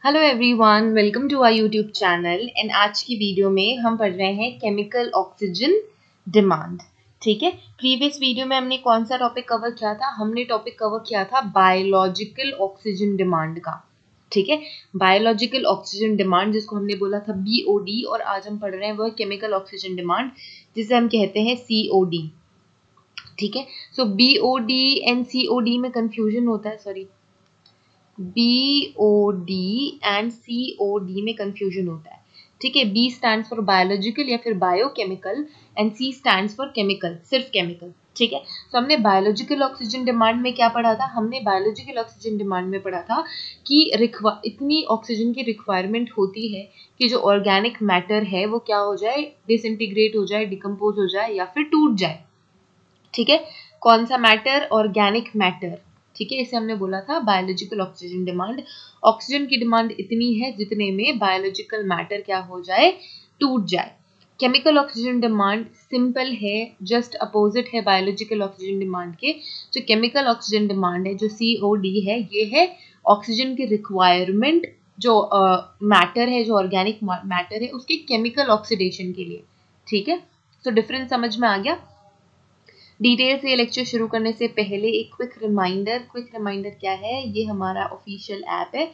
Hello everyone, welcome to our YouTube channel. And आज की video में हम पढ़ रहे हैं केमिकल ऑक्सीजन डिमांड। ठीक है, प्रीवियस वीडियो में हमने कौन सा टॉपिक कवर किया था? हमने टॉपिक कवर किया था बायोलॉजिकल ऑक्सीजन डिमांड का। ठीक है, बायोलॉजिकल ऑक्सीजन डिमांड जिसको हमने बोला था बीओडी, और आज हम पढ़ रहे हैं वो है केमिकल ऑक्सीजन डिमांड जिसे हम कहते हैं सीओडी। ठीक है, सो बीओडी एंड सीओडी में कंफ्यूजन होता है, सॉरी, BOD एंड COD में कंफ्यूजन होता है। ठीक है, B स्टैंड्स फॉर बायोलॉजिकल या फिर biochemical and C stands for chemical, सिर्फ केमिकल। ठीक है, तो हमने बायोलॉजिकल ऑक्सीजन डिमांड में क्या पढ़ा था? हमने बायोलॉजिकल ऑक्सीजन डिमांड में पढ़ा था कि इतनी ऑक्सीजन की रिक्वायरमेंट होती है कि जो ऑर्गेनिक मैटर है वो क्या हो जाए, डिसइंटीग्रेट हो जाए, डिकम्पोज हो जाए या फिर टूट जाए। ठीक है, कौन सा मैटर? Organic matter. ठीक है, इसे हमने बोला था बायोलॉजिकल ऑक्सीजन डिमांड। ऑक्सीजन की डिमांड इतनी है जितने में बायोलॉजिकल मैटर क्या हो जाए, टूट जाए। केमिकल ऑक्सीजन डिमांड सिंपल है, जस्ट अपोजिट है बायोलॉजिकल ऑक्सीजन डिमांड के। जो केमिकल ऑक्सीजन डिमांड है, जो COD है, ये है ऑक्सीजन की रिक्वायरमेंट जो मैटर है, जो ऑर्गेनिक मैटर है, उसके केमिकल ऑक्सीडेशन के लिए। ठीक है, तो डिफरेंस समझ में आ गया। डिटेल से ये लेक्चर शुरू करने से पहले एक क्विक रिमाइंडर क्या है? ये हमारा ऑफिशियल ऐप है,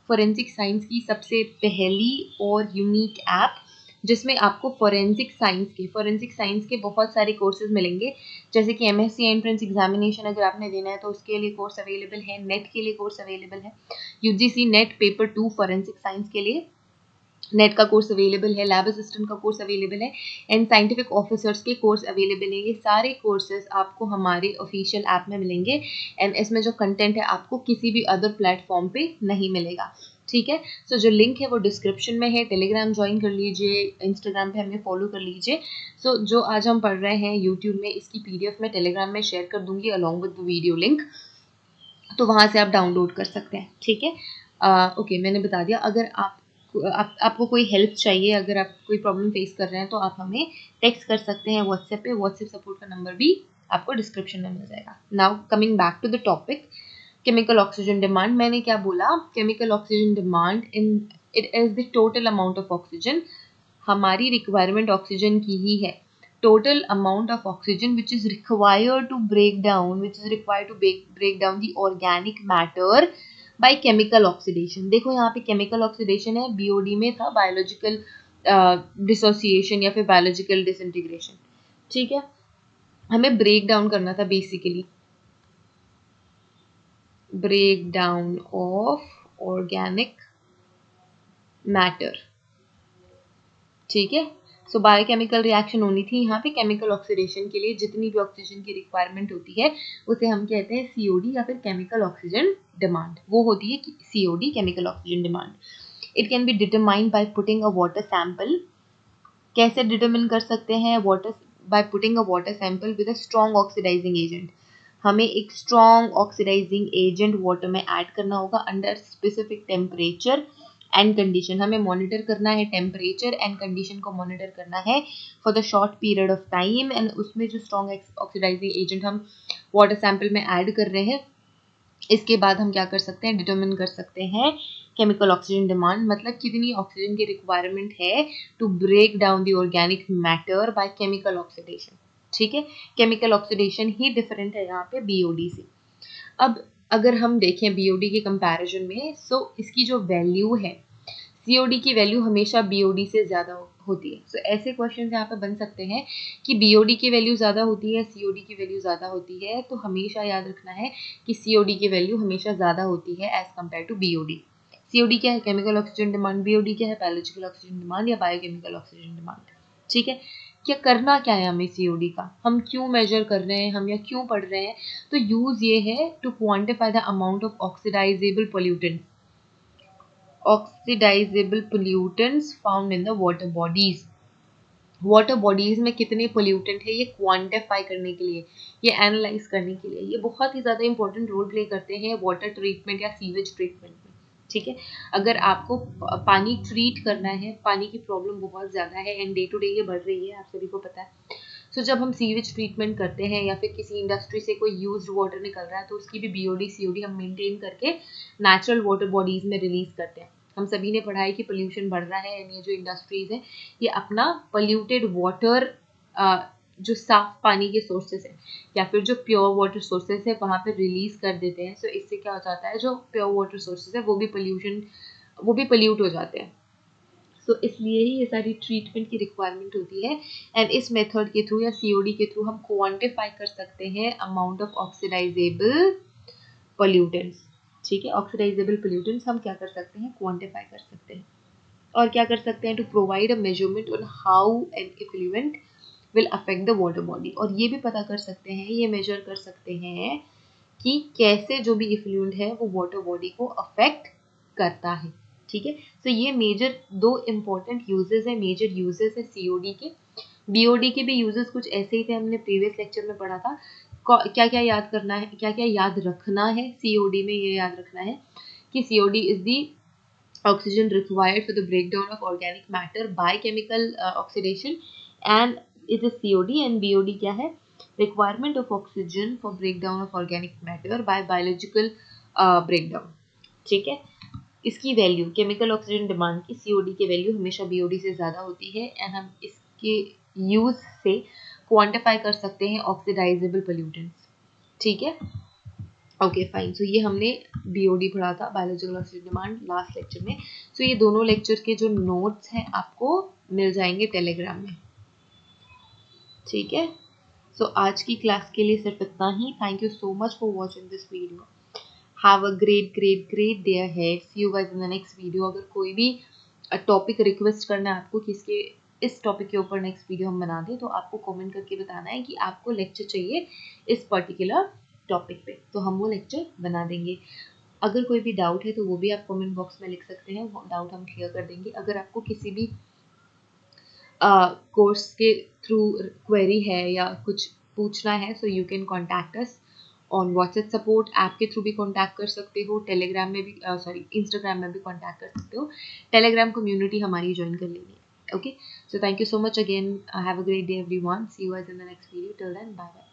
फोरेंसिक साइंस की सबसे पहली और यूनिक ऐप, जिसमें आपको फोरेंसिक साइंस के बहुत सारे कोर्सेज मिलेंगे। जैसे कि MSc एंट्रेंस एग्जामिनेशन अगर आपने देना है तो उसके लिए कोर्स अवेलेबल है, नेट के लिए कोर्स अवेलेबल है, UGC net paper 2 forensic science के लिए नेट का कोर्स अवेलेबल है, लैब असिस्टेंट का कोर्स अवेलेबल है, एंड साइंटिफिक ऑफिसर्स के कोर्स अवेलेबल है। ये सारे कोर्सेज आपको हमारे ऑफिशियल ऐप में मिलेंगे, एंड इसमें जो कंटेंट है आपको किसी भी अदर प्लेटफॉर्म पे नहीं मिलेगा। ठीक है, सो जो लिंक है वो डिस्क्रिप्शन में है। टेलीग्राम ज्वाइन कर लीजिए, इंस्टाग्राम पे हमें फॉलो कर लीजिए। सो जो आज हम पढ़ रहे हैं यूट्यूब में, इसकी PDF मैं टेलीग्राम में शेयर कर दूंगी along with the video link, तो वहाँ से आप डाउनलोड कर सकते हैं। ठीक है, ओके, मैंने बता दिया। अगर आपको कोई हेल्प चाहिए, अगर आप कोई प्रॉब्लम फेस कर रहे हैं तो आप हमें टेक्स्ट कर सकते हैं व्हाट्सएप पे। व्हाट्सएप सपोर्ट का नंबर भी आपको डिस्क्रिप्शन में मिल जाएगा। Now coming back to the topic, chemical oxygen demand. मैंने क्या बोला? Chemical oxygen demand in it is the total amount of oxygen. हमारी रिक्वायरमेंट ऑक्सीजन की ही है। Total amount of oxygen which is required to break down the organic matter by chemical oxidation। देखो यहाँ पे केमिकल ऑक्सीडेशन है, BOD में था बायोलॉजिकल डिसोसिएशन या फिर बायोलॉजिकल डिसइंटीग्रेशन। ठीक है, हमें ब्रेक डाउन करना था, basically break down of organic matter. ठीक है, सो बायोकेमिकल रिएक्शन होनी थी यहाँ पे केमिकल ऑक्सीडेशन के लिए। जितनी भी ऑक्सीजन की रिक्वायरमेंट होती है उसे हम कहते हैं COD या फिर केमिकल ऑक्सीजन डिमांड। वो होती है COD, chemical oxygen demand. It can be determined by putting a water sample. कैसे डिटरमिन कर सकते हैं? Water, by putting a water sample with a strong oxidising agent. हमें एक स्ट्रॉन्ग ऑक्सीडाइजिंग एजेंट वाटर में ऐड करना होगा under specific temperature and condition. हमें मॉनिटर करना है, टेम्परेचर एंड कंडीशन को मॉनिटर करना है for the short period of time. And उसमें जो स्ट्रॉन्ग ऑक्सीडाइजिंग एजेंट हम वाटर सैंपल में ऐड कर रहे हैं, इसके बाद हम क्या कर सकते हैं? डिटरमिन कर सकते हैं केमिकल ऑक्सीजन डिमांड, मतलब कितनी ऑक्सीजन की रिक्वायरमेंट है to break down the organic matter by chemical oxidation. ठीक है, केमिकल ऑक्सीडेशन ही डिफरेंट है यहाँ पे BOD से। अब अगर हम देखें BOD के कंपैरिजन में, सो इसकी जो वैल्यू है, COD की वैल्यू हमेशा BOD से ज़्यादा होती है। सो ऐसे क्वेश्चन यहाँ पे बन सकते हैं कि BOD की वैल्यू ज़्यादा होती है, COD की वैल्यू ज़्यादा होती है, तो हमेशा याद रखना है कि COD की वैल्यू हमेशा ज़्यादा होती है as compared to BOD। COD क्या है? Chemical oxygen demand. BOD क्या है? बायोलॉजिकल ऑक्सीजन डिमांड या बायोकेमिकल ऑक्सीजन डिमांड। ठीक है, क्या करना क्या है हमें COD का? हम क्यों मेजर कर रहे हैं हम, या क्यों पढ़ रहे हैं? तो यूज़ ये है to quantify the amount of oxidisable pollutants found in the water bodies। Water bodies में कितने पोल्यूटेंट है, ये क्वांटिफाई करने के लिए, ये एनालाइज करने के लिए, ये बहुत ही ज़्यादा इंपॉर्टेंट रोल प्ले करते हैं वाटर ट्रीटमेंट या सीवेज ट्रीटमेंट में। ठीक है, अगर आपको पानी ट्रीट करना है, पानी की प्रॉब्लम बहुत ज़्यादा है एंड डे टू डे ये बढ़ रही है, आप सभी को पता है। सो जब हम सीवेज ट्रीटमेंट करते हैं या फिर किसी इंडस्ट्री से कोई यूज्ड वाटर निकल रहा है, तो उसकी भी BOD COD हम मेंटेन करके नेचुरल वाटर बॉडीज में रिलीज करते हैं। हम सभी ने पढ़ा है कि पोल्यूशन बढ़ रहा है, एंड ये जो इंडस्ट्रीज है ये अपना पोल्यूटेड वाटर, जो साफ पानी के सोर्सेस है या फिर जो प्योर वाटर सोर्सेस है वहाँ पे रिलीज कर देते हैं। सो इससे क्या हो जाता है, जो प्योर वाटर सोर्सेस है वो भी पोल्यूट हो जाते हैं। सो इसलिए ही ये सारी ट्रीटमेंट की रिक्वायरमेंट होती है। एंड इस मेथड के थ्रू या सीओडी के थ्रू हम क्वांटिफाई कर सकते हैं अमाउंट ऑफ ऑक्सीडाइजेबल पोल्यूटेंट्स। ठीक है, ऑक्सीडाइजेबल पोल्यूटेंट्स हम क्या कर सकते हैं, क्वांटिफाई कर सकते हैं। और क्या कर सकते हैं, to provide a measurement on how an effluent will affect the water body. और ये भी पता कर सकते हैं, ये मेजर कर सकते हैं कि कैसे जो भी इफ्लुएंट है वो वाटर बॉडी को अफेक्ट करता है। ठीक है, तो ये मेजर 2 इम्पोर्टेंट यूजेस है, मेजर यूजेस है सीओडी के। बीओडी के भी यूजेस कुछ ऐसे ही थे, हमने प्रीवियस लेक्चर में पढ़ा था। क्या क्या याद करना है, क्या क्या याद रखना है सीओडी में, ये याद रखना है कि COD is the oxygen required for the breakdown of organic matter by chemical oxidation, and it is COD। and BOD क्या है, requirement of oxygen for breakdown of organic matter by biological breakdown। ठीक है, इसकी value, chemical oxygen demand की COD की value हमेशा BOD से ज़्यादा होती है, एंड हम इसके यूज से क्वांटिफाई कर सकते हैं ऑक्सीडाइजेबल पोल्यूटेंट्स। ठीक है, ओके फाइन। सो ये हमने बीओडी पढ़ा था, biological oxygen demand, last lecture में। सो ये दोनों लेक्चर के जो नोट्स हैं आपको मिल जाएंगे टेलीग्राम में। ठीक है, सो आज की क्लास के लिए सिर्फ इतना ही। Thank you so much for watching this video. Have a great great great day ahead. See you guys in the next video. अगर कोई भी टॉपिक रिक्वेस्ट करना है आपको कि इसके इस टॉपिक के ऊपर नेक्स्ट वीडियो हम बना दें, तो आपको कमेंट करके बताना है कि आपको लेक्चर चाहिए इस पर्टिकुलर टॉपिक पे, तो हम वो लेक्चर बना देंगे। अगर कोई भी डाउट है तो वो भी आप कमेंट बॉक्स में लिख सकते हैं, वो डाउट हम क्लियर कर देंगे। अगर आपको किसी भी कोर्स के थ्रू क्वेरी है या कुछ पूछना है, so you can contact us on WhatsApp support app के थ्रू भी कॉन्टैक्ट कर सकते हो, टेलीग्राम में भी इंस्टाग्राम में भी कॉन्टैक्ट कर सकते हो। टेलीग्राम कम्युनिटी हमारी ज्वाइन कर लेनी है। Okay, so thank you so much again. Have a great day everyone. See you guys in the next video. Till then, bye bye.